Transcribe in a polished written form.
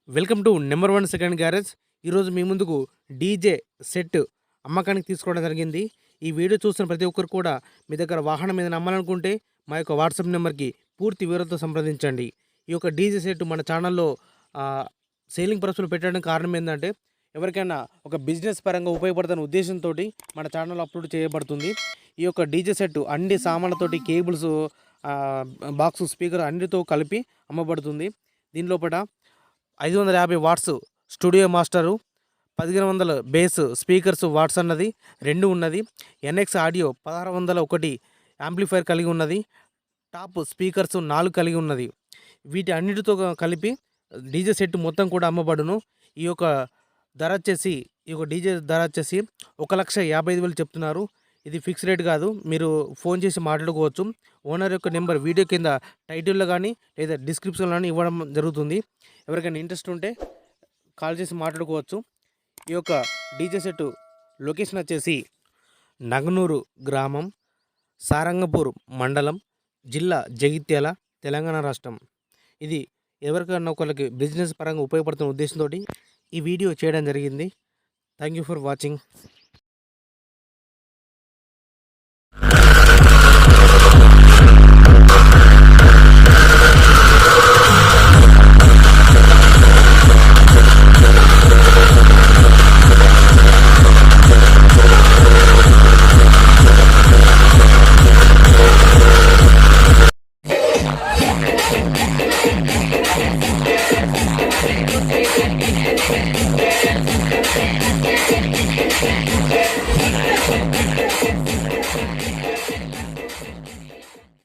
Welcome to number 1 second garage. ఈరోజు మీ ముందుకు DJ set అమ్మకానికి తీసుకోవడం జరిగింది. ఈ వీడియో చూస్తున్న ప్రతి ఒక్కరు కూడా మీ దగ్గర వాహనం మీద నమ్మాలనుకుంటే మా యొక్క వాట్సాప్ నెంబర్కి పూర్తి వివరాలతో సంప్రదించండి. ఈ యొక్క డీజే సెట్ మన ఛానల్లో సేలింగ్ పర్పస్లో పెట్టడానికి కారణం ఏంటంటే ఎవరికైనా ఒక బిజినెస్ పరంగా ఉపయోగపడుతున్న ఉద్దేశంతో మన ఛానల్లో అప్లోడ్ చేయబడుతుంది. ఈ యొక్క డీజే సెట్ అన్ని సామాన్లతోటి కేబుల్స్, బాక్స్, స్పీకర్ అన్నిటితో కలిపి అమ్మబడుతుంది. దీని లోపల 550 watts studio master, 1500 bass speakers watts అన్నది 2 ఉన్నది. ఎన్ఎక్స్ ఆడియో 1601 యాంప్లిఫైర్ కలిగి ఉన్నది. టాప్ స్పీకర్స్ 4 కలిగి ఉన్నది. వీటి అన్నిటితో కలిపి డీజే సెట్ మొత్తం కూడా అమ్మబడును. ఈ యొక్క డీజే ధర వచ్చేసి 1,55,000 చెప్తున్నారు. ఇది ఫిక్స్ రేట్ కాదు, మీరు ఫోన్ చేసి మాట్లాడుకోవచ్చు. ఓనర్ యొక్క నెంబర్ వీడియో కింద టైటిల్లో కానీ లేదా డిస్క్రిప్షన్లో కానీ ఇవ్వడం జరుగుతుంది. ఎవరికైనా ఇంట్రెస్ట్ ఉంటే కాల్ చేసి మాట్లాడుకోవచ్చు. ఈ యొక్క డీజే సెట్ లొకేషన్ వచ్చేసి నగనూరు గ్రామం, సారంగపూర్ మండలం, జిల్లా జగిత్యాల, తెలంగాణ రాష్ట్రం. ఇది ఎవరికైనా ఒకరికి బిజినెస్ పరంగా ఉపయోగపడుతున్న ఉద్దేశంతో ఈ వీడియో చేయడం జరిగింది. Thank you for watching.